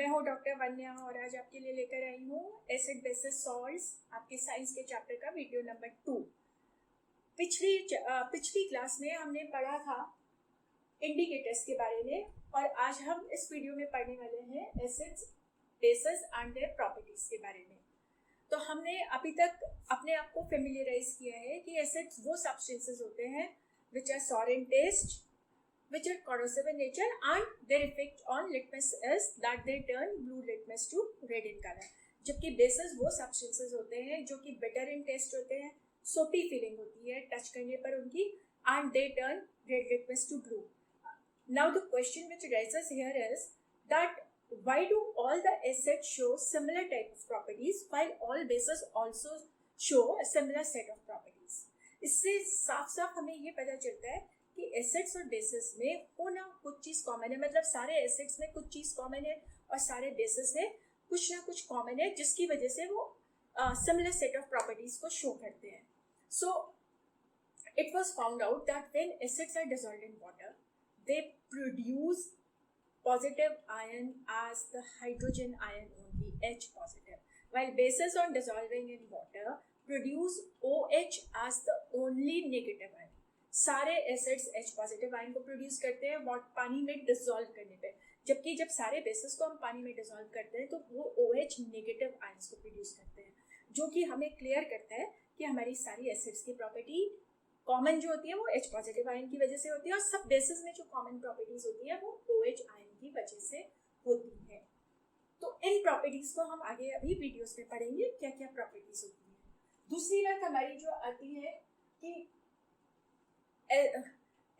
मैं हूँ डॉक्टर वन्या और आज आपके लिए लेकर आई हूँ एसिड बेसिस सॉल्ट्स आपके साइंस के चैप्टर का वीडियो नंबर 2। पिछली क्लास में हमने पढ़ा था इंडिकेटर्स के बारे में और आज हम इस वीडियो में पढ़ने वाले हैं acids bases and their properties के बारे में। तो हमने अभी तक अपने आप को फेमिलियराइज किया है कि एसिड्स वो सब्सटेंसेस होते हैं which are sour in taste, which are corrosive in nature, and their effect on litmus is that they turn blue litmus to red in color. जबकि बेसिस वो सब्सटेंसेस होते हैं जो कि बिटर इन टेस्ट होते हैं, सोपी फीलिंग होती है टच करने पर उनकी, and they turn red litmus to blue. Now the question which arises here is that why do all the acids show similar type of properties while all bases also show a similar set of properties? इससे साफ साफ हमें ये पता चलता है कि acids और बेसिस में होना कुछ चीज़ कॉमन है। मतलब सारे एसिड्स में कुछ चीज़ कॉमन है और सारे बेसिस में कुछ ना कुछ कॉमन है जिसकी वजह से वो सिमिलर सेट ऑफ प्रॉपर्टीज को शो करते हैं। So it was found out that when acids are dissolved in water they produce positive ion as the hydrogen ion only, H positive, while bases on dissolving in water produce OH as the only negative ion. सारे acids H positive ion को produce करते हैं पानी में dissolve करने पे, जबकि जब सारे बेसिस को हम पानी में डिसॉल्व करते हैं तो वो OH नेगेटिव आयंस को प्रोड्यूस करते हैं, जो कि हमें क्लियर करता है कि हमारी सारी एसिड्स की प्रॉपर्टी कॉमन जो होती है वो H पॉजिटिव आयन की वजह से होती है और सब बेसिस में जो कॉमन प्रॉपर्टीज होती है वो OH आयन की वजह से होती है। तो इन प्रॉपर्टीज को हम आगे अभी वीडियोस में पढ़ेंगे क्या क्या प्रॉपर्टीज होती है। दूसरी बात हमारी जो आती है कि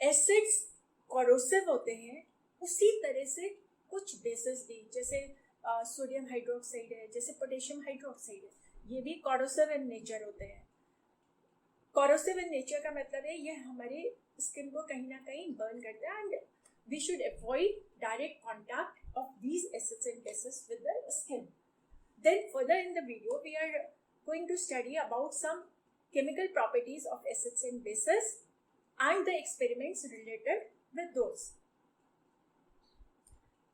एसिड्स कोरोसिव होते हैं, उसी तरह से कुछ बेसिस भी जैसे सोडियम हाइड्रोक्साइड है, जैसे पोटेशियम हाइड्रोक्साइड है, ये भी कोरोसिव इन नेचर होते हैं। कोरोसिव इन नेचर का मतलब है ये हमारे स्किन को कहीं ना कहीं बर्न करता है and we should avoid direct contact of these acids and bases with the skin. Then further in the video we are going to study about some chemical properties of acids and bases and the experiments related with those.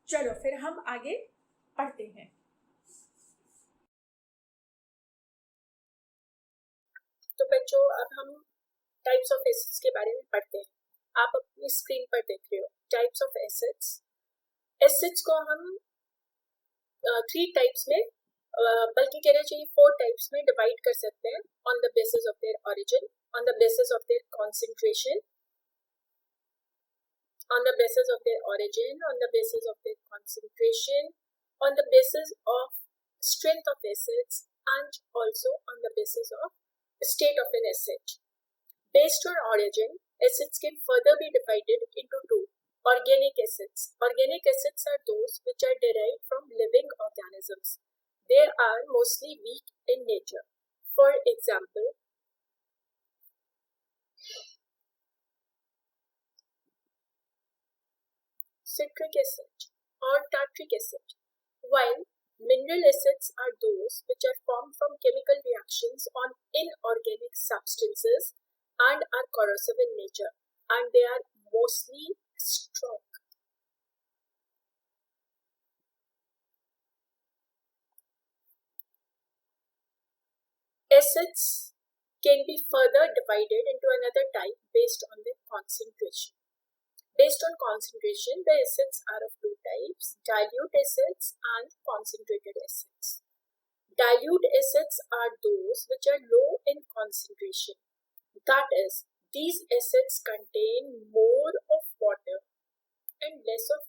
चलो फिर हम आगे पढ़ते हैं। तो बच्चों अब हम टाइप्स ऑफ एसिड्स के बारे में पढ़ते हैं। आप अपनी स्क्रीन पर देख रहे हो टाइप्स ऑफ एसिड्स। एसिड्स को हम 3 टाइप्स में बल्कि कहना चाहिए 4 टाइप्स में डिवाइड कर सकते हैं, on the basis of their origin, on the basis of their concentration, on the basis of their origin, on the basis of their concentration, on the basis of strength of acids, and also on the basis of state of an acid. Based on origin, acids can further be divided into 2. Organic acids. Organic acids are those which are derived from living organisms. They are mostly weak in nature. For example, citric acid or tartric acid, while mineral acids are those which are formed from chemical reactions on inorganic substances and are corrosive in nature, and they are mostly strong. Acids can be further divided into another type based on their concentration. Based on concentration, the acids are of 2 types, dilute acids and concentrated acids. Dilute acids are those which are low in concentration. That is, these acids contain more of water and less of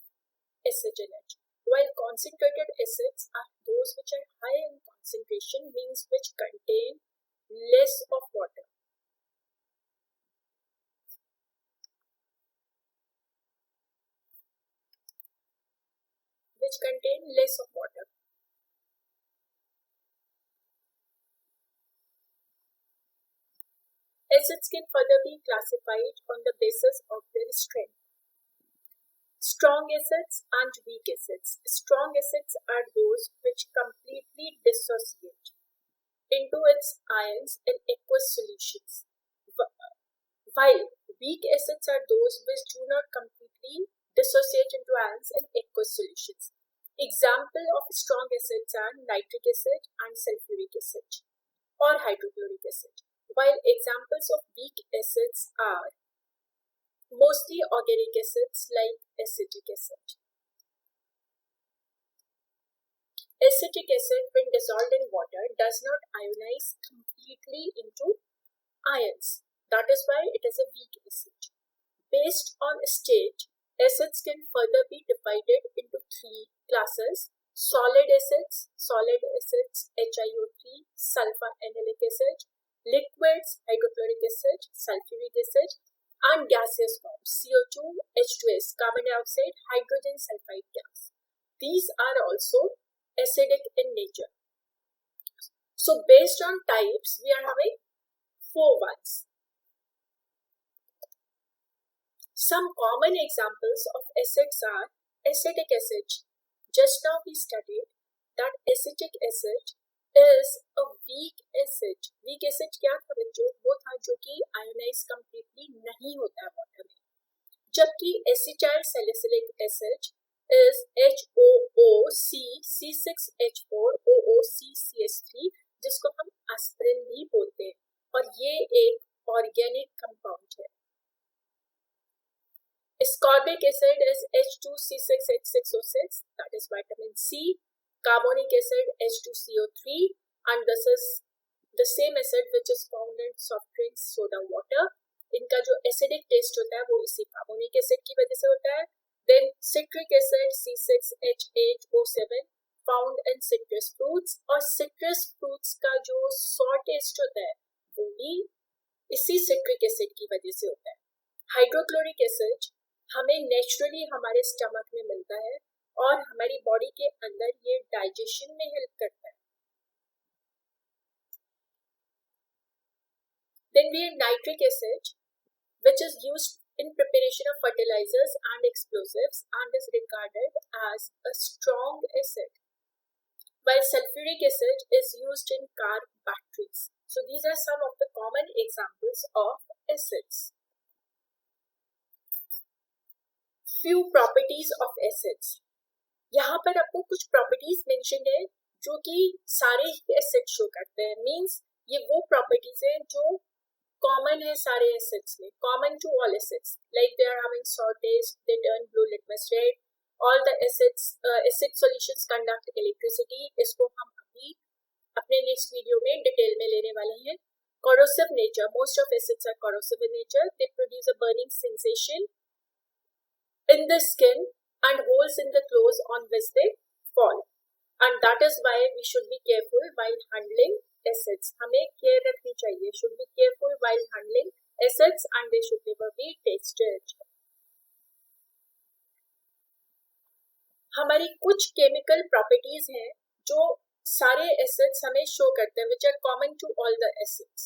acid in it, while concentrated acids are those which are high in concentration, means which contain less of water. Which contain less of water. Acids can further be classified on the basis of their strength. Strong acids and weak acids. Strong acids are those which completely dissociate into its ions in aqueous solutions, while weak acids are those which do not completely dissociate into ions in aqueous solutions. Example of strong acids are nitric acid and sulfuric acid or hydrochloric acid, while examples of weak acids are mostly organic acids like acetic acid. Acetic acid, when dissolved in water, does not ionize completely into ions. That is why it is a weak acid. Based on state, acids can further be divided into three classes: solid acids, HiO3, sulfur anilic acid; liquids, hydrochloric acid, sulfuric acid; and gaseous forms, CO2, H2S, carbon dioxide, hydrogen sulfide gas. These are also acidic in nature. So based on types, we are having 4 ones. Some common examples of acids are acetic acid. Just now we studied that acetic acid is a weak acid. Weak acid क्या था बच्चों? वो था जो कि ionise completely नहीं होता है वाटर में, जबकि acetyl salicylic acid is HOOC C6H4OOC-CH3, जिसको हम एस्पिरिन भी बोलते हैं, और ये एक ऑर्गेनिक कंपाउंड है. Ascorbic acid is H2C6H6O6, that is vitamin C. Carbonic acid H2CO3, and this is the same acid which is found in soft drinks, soda water. इनका जो एसिडिक टेस्ट होता है वो इसी कार्बोनिक एसिड की वजह से होता है. Then citric acid C6H8O7 found in citrus fruits, और citrus fruits का जो सॉर टेस्ट होता है वो भी इसी citric acid की वजह से होता है. हाइड्रोक्लोरिक एसिड हमें नेचुरली हमारे स्टमक में मिलता है और हमारी बॉडी के अंदर ये डाइजेशन में हेल्प करता है. Then we have nitric acid, which is used in preparation of fertilizers and explosives and is regarded as a strong acid, while sulfuric acid is used in car batteries. So these are some of the common examples of acids. Few properties of acids. यहाँ पर आपको कुछ properties mention है जो कि सारे acid show करते हैं. मींस ये वो प्रॉपर्टीज हैं जो कॉमन है सारे एसिड्स में, common to all acids, like they are having sour taste, they turn blue litmus red, all the acids acid solutions conduct electricity. इसको हम अभी अपने नेक्स्ट वीडियो में डिटेल में लेने वाले हैं. corrosive nature, most of acids are corrosive in nature. They produce a burning sensation in the skin and holes in the clothes on which they fall, and that is why we should be careful while handling acids. हमें care रखनी चाहिए, should be careful while handling acids and they should never be tasted. हमारी कुछ chemical properties हैं जो सारे acids हमें show करते हैं, which are common to all the acids.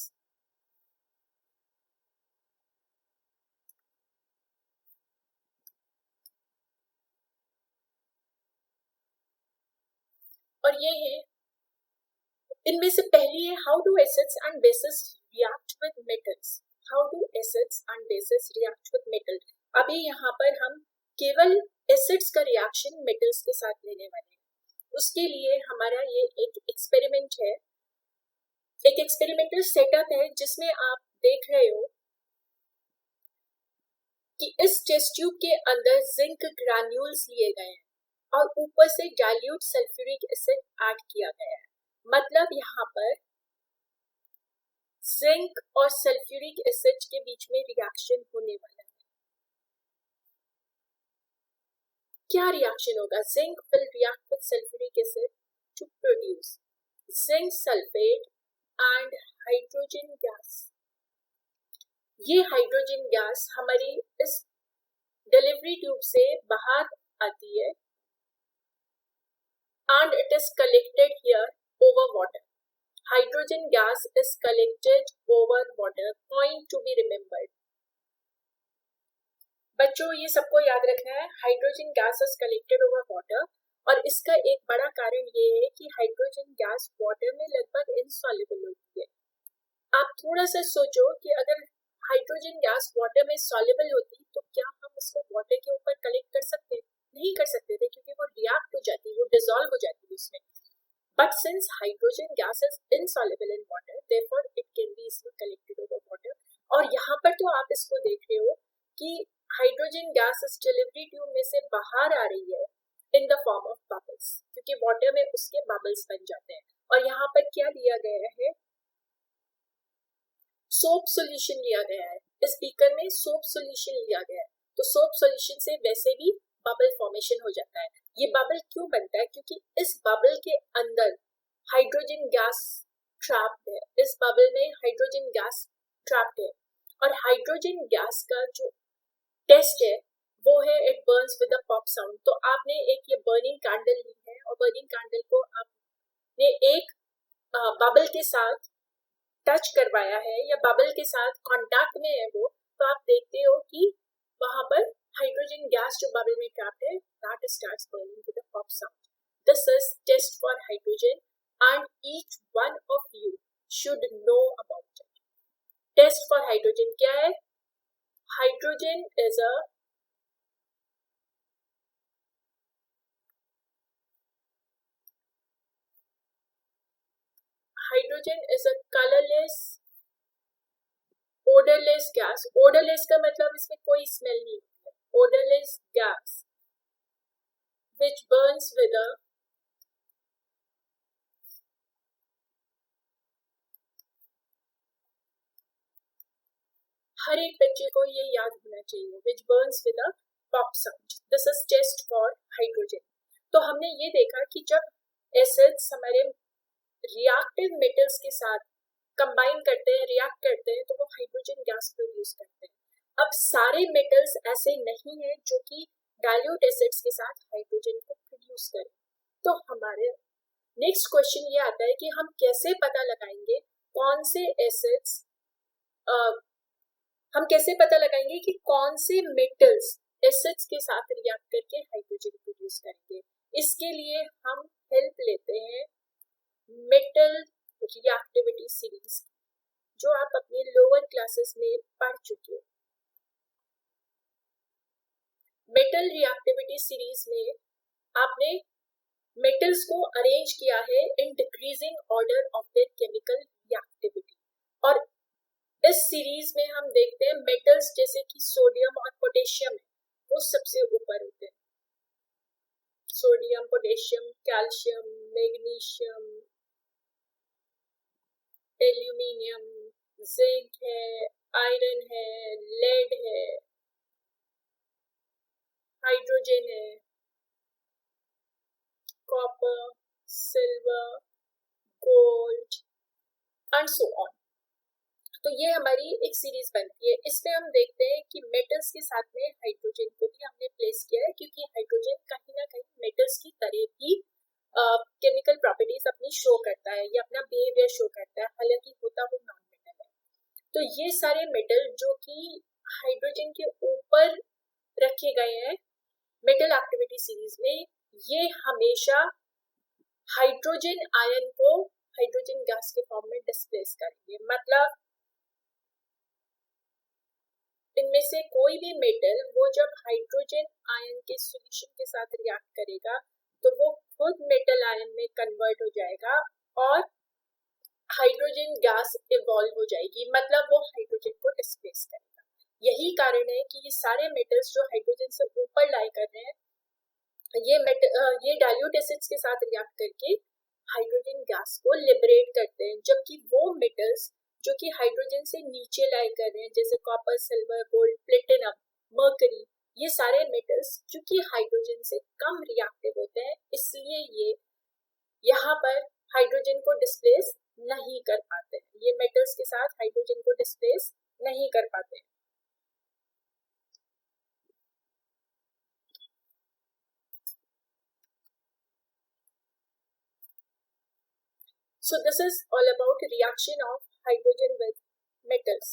और ये है, इनमें से पहली है how do acids and basis react with metals. How do acids and basis react with metal. अभी यहाँ पर हम केवल एसिड्स का रिएक्शन मेटल्स के साथ लेने वाले हैं. उसके लिए हमारा ये एक एक्सपेरिमेंट है, एक एक्सपेरिमेंटल सेटअप है जिसमें आप देख रहे हो कि इस टेस्ट ट्यूब के अंदर जिंक ग्रैन्यूल्स लिए गए हैं और ऊपर से डाइल्यूट सल्फ्यूरिक एसिड ऐड किया गया है. मतलब यहाँ पर जिंक और सल्फ्यूरिक एसिड के बीच में रिएक्शन होने वाला है. क्या रिएक्शन होगा? Zinc will react with sulphuric acid to produce zinc sulphate and hydrogen gas. ये हाइड्रोजन गैस हमारी इस डिलीवरी ट्यूब से बाहर आती है and it is collected here over water. Hydrogen gas is collected over water. Point to be remembered. बच्चों ये सबको याद रखना है, hydrogen gas is collected over water, और इसका एक बड़ा कारण ये है कि हाइड्रोजन गैस वाटर में लगभग इनसॉल्युबल होती है. आप थोड़ा सा सोचो कि अगर हाइड्रोजन गैस वाटर में सॉल्युबल होती तो क्या हम इसको वाटर के ऊपर कलेक्ट कर सकते हैं? नहीं कर सकते थे क्योंकि वो रिएक्ट हो जाती, वो डिसॉल्व हो जाती उसमें. But since hydrogen gas is insoluble in water, therefore it can be easily collected over water. और यहाँ पर तो आप इसको देख रहे हो कि हाइड्रोजन गैस इस डिलीवरी ट्यूब में से बाहर आ रही है in the form of bubbles, क्योंकि वाटर में उसके बबल्स बन जाते हैं. और यहाँ पर क्या लिया गया है, सोप सोल्यूशन लिया गया है. इस बीकर में सोप सोल्यूशन लिया गया है, तो सोप सोल्यूशन से वैसे भी बबल फॉर्मेशन हो जाता है. ये बबल क्यों बनता है, क्योंकि इस बबल के अंदर हाइड्रोजन गैस ट्रैप्ड है. इस बबल में हाइड्रोजन गैस ट्रैप्ड है. और हाइड्रोजन गैस का जो टेस्ट है वो है it Burns with a pop sound. तो आपने एक ये बर्निंग कैंडल ली है और बर्निंग कैंडल को आपने एक बबल के साथ टच करवाया है या बबल के साथ कांटेक्ट में है वो, तो आप देखते हो कि वहां पर हाइड्रोजन गैस जो बबल में ट्रैप्ड है that starts burning with a pop sound. This is test for hydrogen and each one of you should know about it. Test for hydrogen क्या है? Hydrogen is a colorless odorless gas. odorless का मतलब इसमें कोई smell नहीं है. odorless gas which burns with a हर एक बच्चे को ये याद होना चाहिए, which burns with a pop sound. This is test for hydrogen. तो हमने ये देखा कि जब एसिड्स हमारे रिएक्टिव मेटल्स के साथ कंबाइन करते हैं, रिएक्ट करते हैं, तो वो हाइड्रोजन गैस प्रोड्यूस करते हैं. अब सारे मेटल्स ऐसे नहीं है जो कि डाइल्यूट एसिड्स के साथ हाइड्रोजन को प्रोड्यूस करें. तो हमारे नेक्स्ट क्वेश्चन ये आता है कि हम कैसे पता लगाएंगे कौन से एसिड्स, हम कैसे पता लगाएंगे कि कौन से मेटल्स एसिड्स के साथ रिएक्ट करके हाइड्रोजन प्रोड्यूस करेंगे. इसके लिए हम हेल्प लेते हैं मेटल रिएक्टिविटी सीरीज, जो आप अपने लोअर क्लासेस में पढ़ चुके हो. मेटल रिएक्टिविटी सीरीज में आपने मेटल्स को अरेंज किया है in decreasing order of their chemical reactivity. और इस सीरीज में हम देखते हैं मेटल्स जैसे कि सोडियम और पोटेशियम वो सबसे ऊपर होते हैं. Sodium, potassium, calcium, magnesium, aluminium, zinc है, आयरन है, लेड है, हाइड्रोजन है, copper, silver, gold and so on. तो ये हमारी एक सीरीज बनती है. इसमें हम देखते हैं कि मेटल्स के साथ में हाइड्रोजन को भी हमने प्लेस किया है, क्योंकि हाइड्रोजन कहीं ना कहीं मेटल्स की तरह की केमिकल प्रॉपर्टीज अपनी शो करता है या अपना बिहेवियर शो करता है, हालांकि होता वो नॉन मेटल है. तो ये सारे मेटल जो कि हाइड्रोजन के ऊपर रखे गए हैं मेटल एक्टिविटी सीरीज में, ये हमेशा हाइड्रोजन आयन को हाइड्रोजन गैस के फॉर्म में डिस्प्लेस करेंगे. मतलब इनमें से कोई भी मेटल वो जब हाइड्रोजन आयन के सॉल्यूशन के साथ रिएक्ट करेगा तो वो खुद मेटल आयन में कन्वर्ट हो जाएगा और हाइड्रोजन गैस इवॉल्व हो जाएगी. मतलब वो हाइड्रोजन को डिस्प्लेस करेगा. यही कारण है कि ये सारे मेटल्स जो हाइड्रोजन से ऊपर लाई कर रहे हैं, ये डाइल्यूट एसिड्स के साथ रिएक्ट करके हाइड्रोजन गैस को लिबरेट करते हैं. जबकि वो मेटल्स जो कि हाइड्रोजन से नीचे लाई कर रहे हैं, जैसे copper, silver, gold, platinum, mercury, ये सारे मेटल्स क्योंकि हाइड्रोजन से कम रिएक्टिव होते हैं, इसलिए ये यहाँ पर हाइड्रोजन को डिस्प्लेस नहीं कर पाते हैं. ये मेटल्स के साथ हाइड्रोजन को डिस्प्लेस नहीं कर पाते हैं. So this is all about reaction of hydrogen with metals.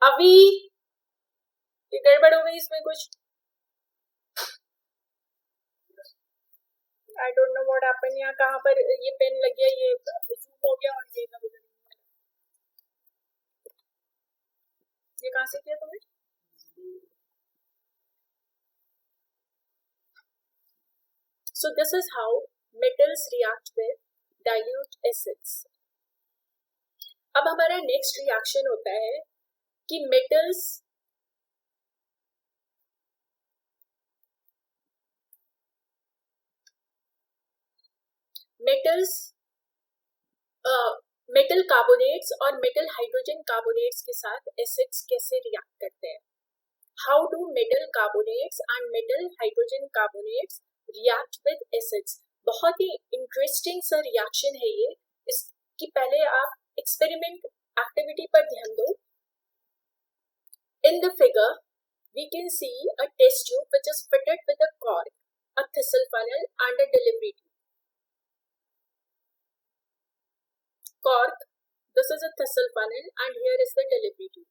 अभी ये गड़बड़ हो गई इसमें कुछ. I don't know what happened, यहाँ कहाँ पर ये पेन लग गया, ये जूम हो गया और ये इधर उधर। ये कहाँ से किया तुमने? So this is how metals react with dilute acids. अब हमारा नेक्स्ट रिएक्शन होता है कि मेटल्स मेटल कार्बोनेट्स और मेटल हाइड्रोजन कार्बोनेट्स के साथ एसिड्स कैसे रिएक्ट करते हैं. How do metal carbonates and metal hydrogen carbonates react with acids. बहुत ही इंटरेस्टिंग सा रिएक्शन है ये. इसकी पहले आप एक्सपेरिमेंट एक्टिविटी पर ध्यान दो. In the figure, we can see a test tube which is fitted with a cork, a thistle funnel and a delivery tube. Cork, this is a thistle funnel and here is the delivery tube.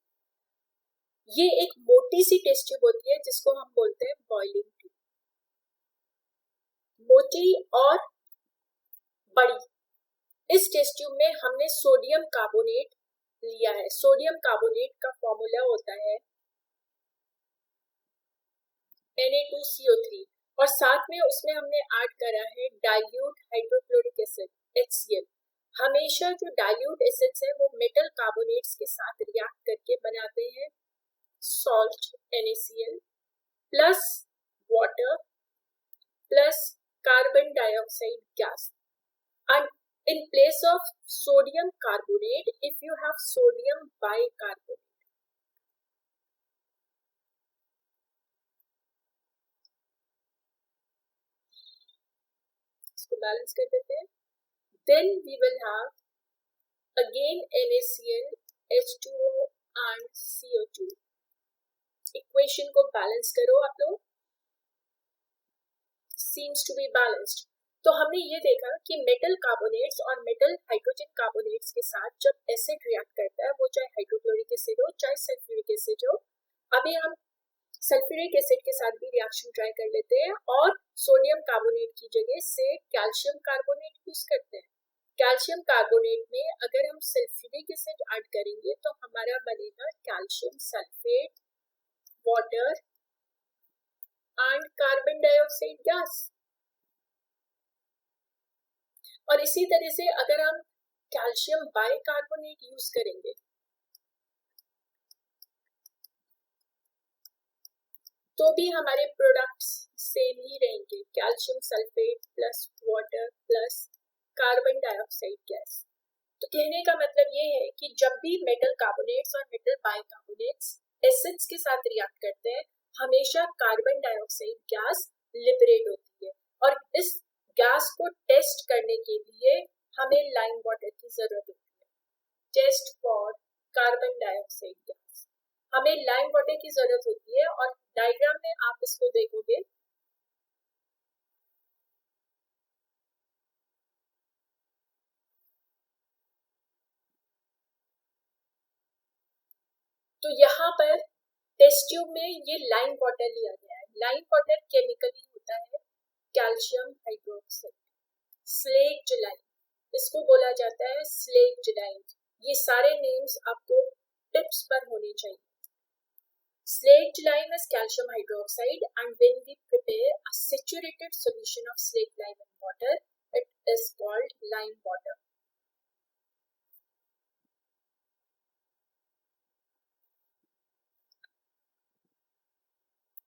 ये एक मोटी सी test tube होती है जिसको हम बोलते हैं boiling tube. मोटी और बड़ी. इस टेस्ट ट्यूब में हमने सोडियम कार्बोनेट लिया है. सोडियम कार्बोनेट का फॉर्मूला होता है Na2CO3 और साथ में उसमें हमने ऐड करा है डाइल्यूट हाइड्रोक्लोरिक एसिड HCl. हमेशा जो डाइल्यूट एसिड्स हैं वो मेटल कार्बोनेट्स के साथ रिएक्ट करके बनाते हैं salt NaCl plus water plus carbon dioxide gas. And in place of sodium carbonate, if you have sodium bicarbonate. इसको बैलेंस कर देते हैं. Then we will have again NaCl, H2O and CO2. Equation को balance करो आप लोग. Seems to be balanced. तो हमने ये देखा कि मेटल कार्बोनेट्स और मेटल हाइड्रोजन कार्बोनेट्स के साथ जब एसिड रिएक्ट करता है, वो चाहे हाइड्रोक्लोरिक एसिड हो चाहे सल्फ्यूरिक एसिड हो. अभी हम सल्फ्यूरिक एसिड के साथ भी रिएक्शन ट्राई कर लेते हैं और सोडियम कार्बोनेट की जगह से कैल्शियम कार्बोनेट यूज करते हैं. कैल्शियम कार्बोनेट में अगर हम सल्फ्यूरिक एसिड ऐड करेंगे तो हमारा बनेगा calcium sulphate, water and carbon dioxide gas. और इसी तरह से अगर हम कैल्शियम बाइकार्बोनेट यूज करेंगे तो भी हमारे प्रोडक्ट्स सेम ही रहेंगे. Calcium sulphate plus water plus carbon dioxide gas. तो कहने का मतलब ये है कि जब भी मेटल कार्बोनेट्स और मेटल बाइकार्बोनेट्स एसिड्स के साथ रिएक्ट करते हैं, हमेशा कार्बन डाइऑक्साइड गैस लिबरेट होती है. और इस गैस को टेस्ट करने के लिए हमें लाइम वाटर की जरूरत होती है. Test for carbon dioxide gas हमें लाइम वाटर की जरूरत होती है. और डायग्राम में आप इसको देखोगे तो यहाँ पर टेस्ट ट्यूब में ये लाइम वाटर लिया गया है. लाइम वाटर केमिकली होता है कैल्शियम हाइड्रोक्साइड, स्लेक्ड लाइम. इसको बोला जाता है स्लेक्ड लाइम. ये सारे नेम्स आपको टिप्स पर होने चाहिए. Slaked lime is calcium hydroxide, and when we prepare a saturated solution of slaked lime in water, it is called lime water.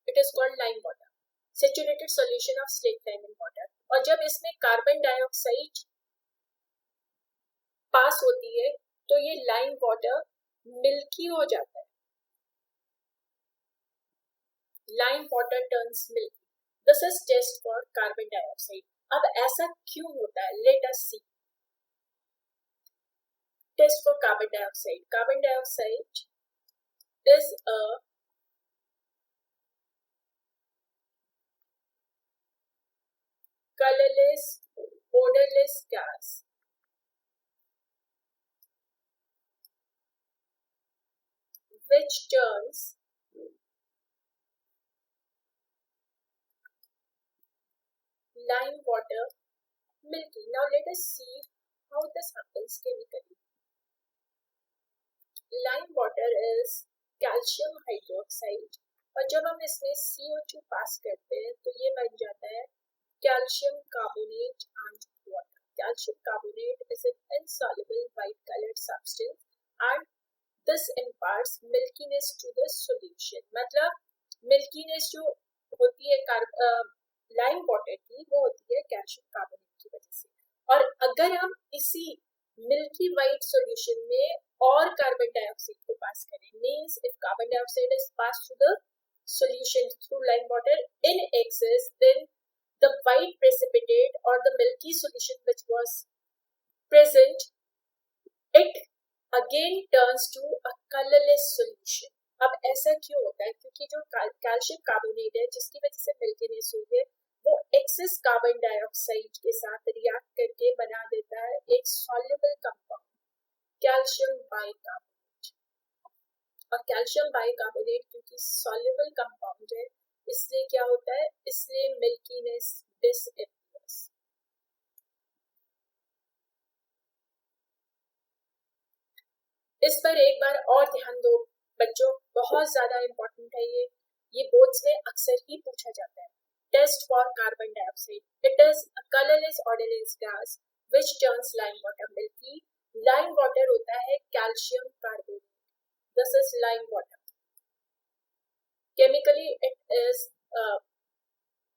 It is called lime water. Saturated solution of slaked lime in water. और जब इसमें carbon dioxide पास होती है तो ये lime water milky हो जाता है. Lime water turns milky. This is test for carbon dioxide. अब ऐसा क्यों होता है? Let us see. Test for carbon dioxide. Carbon dioxide is a colorless, odorless gas which turns lime water, milky. Now let us see how this happens chemically. Lime water is calcium hydroxide और जब हम इसमें CO2 पास करते हैं तो ये बन जाता है calcium carbonate and water. Calcium carbonate is an insoluble white colored substance and this imparts milkiness to the solution. मतलब milkiness जो होती है लाइम वाटर की वो होती है कैल्शियम कार्बोनेट की वजह से. और अगर हम इसी मिल्की वाइट सॉल्यूशन में और कार्बन डाइऑक्साइड को पास करें, means if carbon dioxide is pass through the solution through lime water in excess, then the white precipitate or the milky solution which was present, it again turns to a colorless solution. अब ऐसा क्यों होता है? क्योंकि जो calcium carbonate है जिसकी वजह से मिल्कीनेस हुई है वो एक्सेस कार्बन डाइऑक्साइड के साथ रिएक्ट करके बना देता है एक सॉल्युबल कंपाउंड कैल्शियम बाइकार्बोनेट. और कैल्शियम बाइकार्बोनेट क्योंकि सॉल्युबल कंपाउंड है इसलिए क्या होता है, इसलिए मिल्कीनेस डिसअपियर्स. इस पर एक बार और ध्यान दो बच्चों, बहुत ज्यादा इंपॉर्टेंट है ये बोर्ड्स में अक्सर ही पूछा जाता है. Test for carbon dioxide. It is a colourless ordinary gas which turns lime water milky. Lime water होता है calcium carbonate. This is lime water. Chemically it is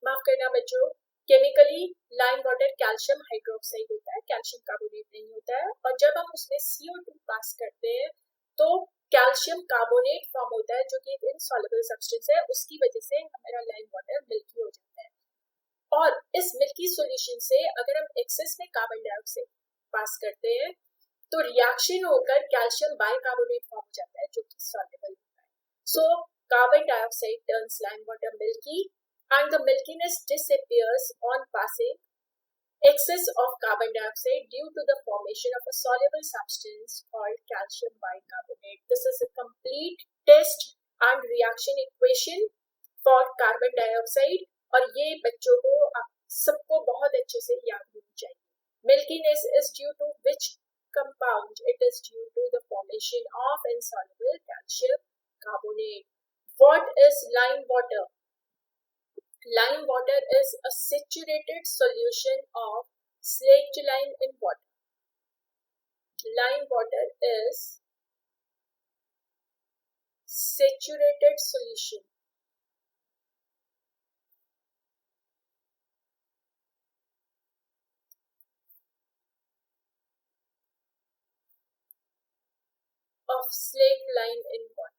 माफ करना बच्चों, chemically lime water calcium hydroxide होता है, calcium carbonate नहीं होता है. और जब हम उसमें CO2 पास करते हैं तो कैल्शियम कार्बोनेट फॉर्म होता है जो कि एक इनसॉल्युबल सब्सटेंस है, उसकी वजह से हमारा लाइम वाटर मिल्की हो जाता है. और इस मिल्की सॉल्यूशन से अगर हम एक्सेस में कार्बन डाइऑक्साइड पास करते हैं तो रिएक्शन होकर कैल्शियम बाइकार्बोनेट फॉर्म हो जाता है जो कि सॉल्युबल होता है. So carbon dioxide turns lime water milky and the milkiness disappears on passing excess of carbon dioxide due to the formation of a soluble substance called calcium bicarbonate. This is a complete test and reaction equation for carbon dioxide और ये बच्चों को आप सबको बहुत अच्छे से याद होनी चाहिए. Milkiness is due to which compound? It is due to the formation of insoluble calcium carbonate. What is lime water? Lime water is a saturated solution of slaked lime in water. Lime water is saturated solution of slaked lime in water.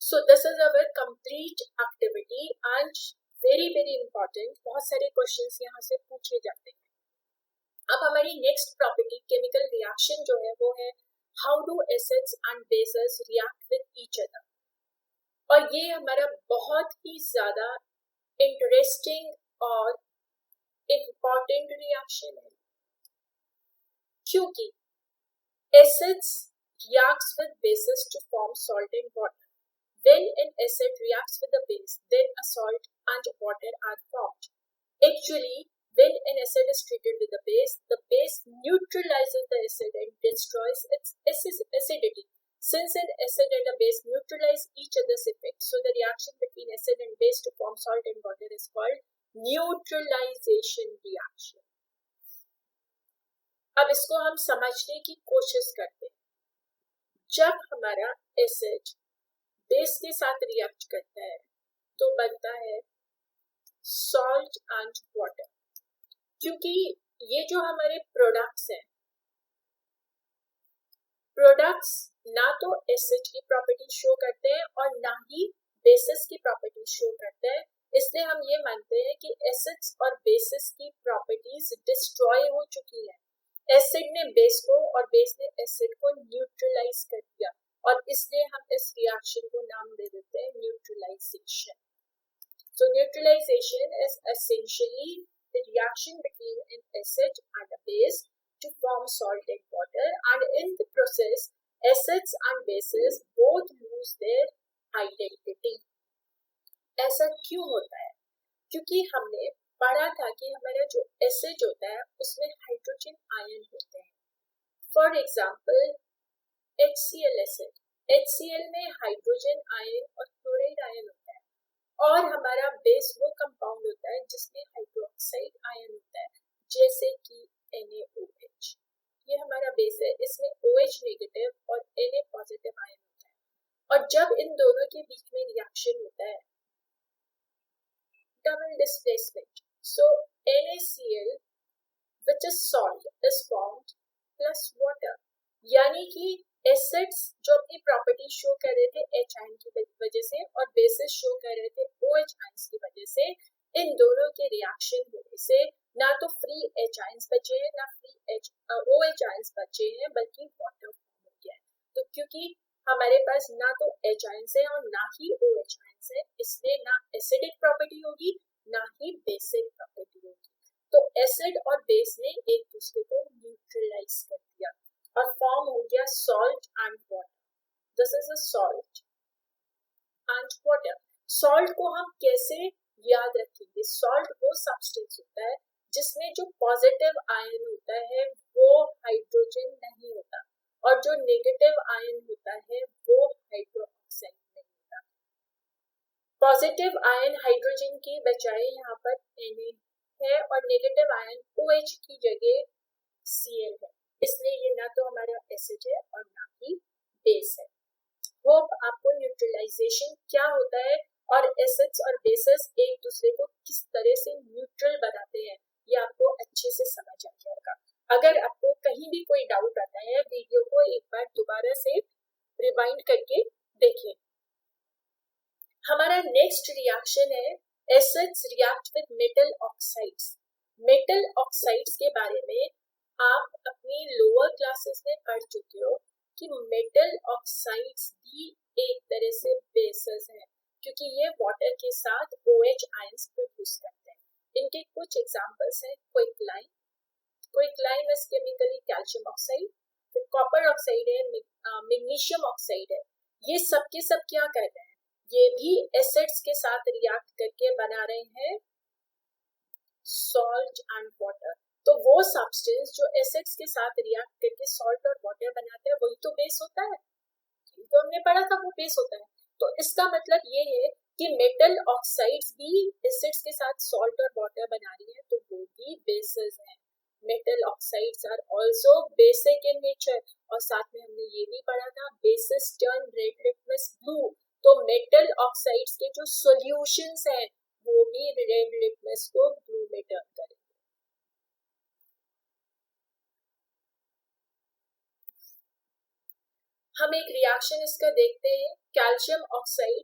So this is our complete activity and very important. बहुत सारे questions यहाँ से पूछे जाते हैं. अब हमारी next property chemical reaction जो है वो है how do acids and bases react with each other. और ये हमारा बहुत ही ज्यादा इंटरेस्टिंग और इम्पॉर्टेंट रिएक्शन है क्योंकि acids reacts with bases to form salt and water. When an acid reacts with a base, then a salt and water are formed. Actually, when an acid is treated with a base, the base neutralizes the acid and destroys its acidity. Since an acid and a base neutralize each other's effect, so the reaction between acid and base to form salt and water is called neutralization reaction. अब इसको हम समझने की कोशिश करते हैं. जब हमारा एसिड बेस के साथ रिएक्ट करता है तो बनता है सॉल्ट एंड वाटर. क्योंकि ये जो हमारे प्रोडक्ट्स हैं, प्रोडक्ट्स ना तो एसिड की प्रॉपर्टी शो करते हैं और ना ही बेसिस की प्रॉपर्टी शो करते हैं. इसलिए हम ये मानते हैं कि एसिड्स और बेसिस की प्रॉपर्टीज डिस्ट्रॉय हो चुकी है. एसिड ने बेस को और बेस ने एसिड को न्यूट्रलाइज कर दिया और इसलिए हम इस रिएक्शन को नाम दे देते हैं neutralisation. So neutralization is essentially the reaction between an acid and a base to form salt and water, and in the process acids and bases both lose their identity. ऐसा क्यों होता है? क्योंकि हमने पढ़ा था कि हमारा जो एसिड होता है उसमें हाइड्रोजन आयन होते हैं। For example HCl acid, HCl में हाइड्रोजन आयन और क्लोराइड आयन होता है, और हमारा बेस वो कंपाउंड होता है जिसमें हाइड्रोक्साइड आयन होता है, जैसे कि NaOH। ये हमारा बेस है, इसमें OH नेगेटिव और Na पॉजिटिव आयन होता है, और जब इन दोनों के बीच में रिएक्शन होता है double displacement, so NaCl which is salt is formed plus water, यानी कि एसिड्स जो अपनी प्रॉपर्टी शो कर रहे थे H आयन की वजह से और बेसिस शो कर रहे थे OH आयंस की वजह से, इन दोनों के रिएक्शन होने से ना तो फ्री H आयंस बचे हैं ना फ्री OH आयंस बचे हैं, बल्कि वाटर फॉर्म हो गया है। तो क्योंकि हमारे पास ना तो H आयंस है और ना ही OH आयंस है, इसलिए ना एसिडिक प्रॉपर्टी होगी ना ही बेसिक प्रॉपर्टी होगी। तो एसिड और बेस ने एक दूसरे को न्यूट्रलाइज कर दिया और फॉर्म हो गया salt and water. This is a salt and water. Salt को हम कैसे याद रखेंगे? सॉल्ट वो सब्सटेंस होता है जिसमें जो पॉजिटिव आयन होता है वो हाइड्रोजन नहीं होता, और जो नेगेटिव आयन होता है वो हाइड्रोक्साइड नहीं होता। पॉजिटिव आयन हाइड्रोजन की बजाय यहाँ पर Na है और नेगेटिव आयन OH की जगह Cl है, इसलिए ये ना तो हमारा एसिड है और ना ही बेस है। होप आपको न्यूट्रलाइजेशन क्या होता है और एसिड्स और बेसेस एक दूसरे को किस तरह से न्यूट्रल बनाते हैं ये आपको अच्छे से समझ आ गया होगा। अगर आपको कहीं भी कोई डाउट आता है, वीडियो को एक बार दोबारा से रिवाइंड करके देखें। हमारा नेक्स्ट रिएक्शन है acids react with metal oxides. Metal oxides के बारे में आप अपनी लोअर क्लासेस में पढ़ चुके हो कि मेटल ऑक्साइड्स भी एक तरह से बेसेस हैं, क्योंकि ये वाटर के साथ OH आयंस प्रोड्यूस करते हैं। इनके कुछ एग्जांपल्स हैं क्विकलाइन। क्विकलाइन इज केमिकली कैल्शियम ऑक्साइड, फिर कॉपर ऑक्साइड है, मैग्नीशियम ऑक्साइड है। ये सब के सब क्या कर रहे हैं? ये भी एसिड्स के साथ रिएक्ट करके बना रहे हैं सॉल्ट एंड वाटर। तो वो सब्सटेंस जो एसिड्स के साथ रिएक्ट करके सॉल्ट और वाटर बनाते हैं वही तो बेस होता है, तो हमने पढ़ा था वो बेस होता है। तो इसका मतलब ये है कि मेटल ऑक्साइड्स भी एसिड्स के साथ सॉल्ट और वाटर बना रही है, तो वो भी बेसेस हैं। Metal oxides are also basic in nature, और साथ में हमने ये भी पढ़ा था bases turn red litmus blue. तो मेटल ऑक्साइड्स के जो सॉल्यूशंस हैं वो भी रेड लिटमस को ब्लू में टर्न करेंगे। हम एक रिएक्शन इसका देखते हैं, calcium oxide.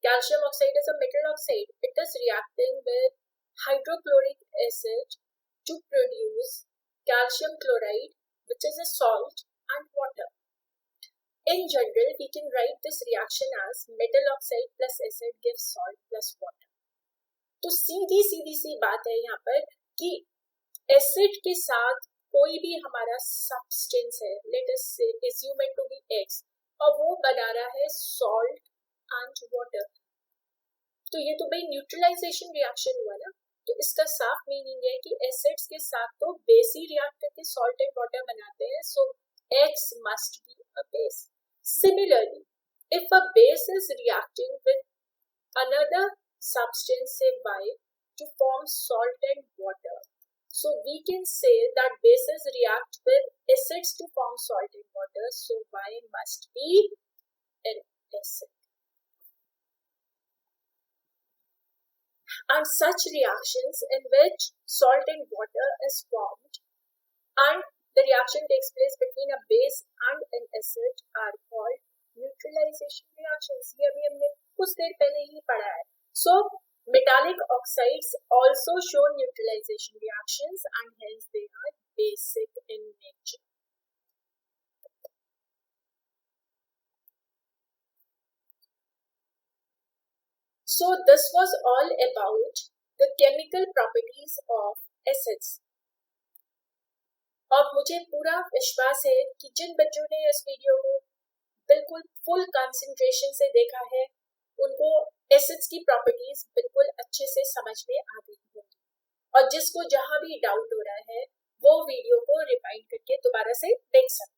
Calcium oxide is a metal oxide, it is reacting with hydrochloric acid to produce calcium chloride, which is a salt, and water. In general, we can write this reaction as metal oxide plus acid gives salt plus water. तो सीधी सी बात है यहाँ पर कि acid के साथ कोई भी हमारा सब्सटेंस है, लेट अस से assume it to be X, और वो बना रहा है सॉल्ट एंड वाटर, तो ये तो भाई न्यूट्रलाइजेशन रिएक्शन हुआ ना। तो इसका साफ मीनिंग है कि एसिड्स के साथ तो बेस ही रिएक्ट करके सॉल्ट एंड वाटर बनाते हैं, सो X must be a base. Similarly, if a base is reacting with another substance say Y to form salt and water, so we can say that bases react with acids to form salt and water, so Y must be an acid. And such reactions in which salt and water is formed and the reaction takes place between a base and an acid are called neutralization reactions. ये अभी हमने कुछ देर पहले ही पढ़ा है। So metallic oxides also show neutralization reactions and hence they are basic in nature. So this was all about the chemical properties of acids. और मुझे पूरा विश्वास है कि जिन बच्चों ने इस वीडियो को बिल्कुल फुल कंसंट्रेशन से देखा है, उनको एसिड्स की प्रॉपर्टीज बिल्कुल अच्छे से समझ में आ गई होंगी। और जिसको जहां भी डाउट हो रहा है वो वीडियो को रिवाइंड करके दोबारा से देख सकते हैं।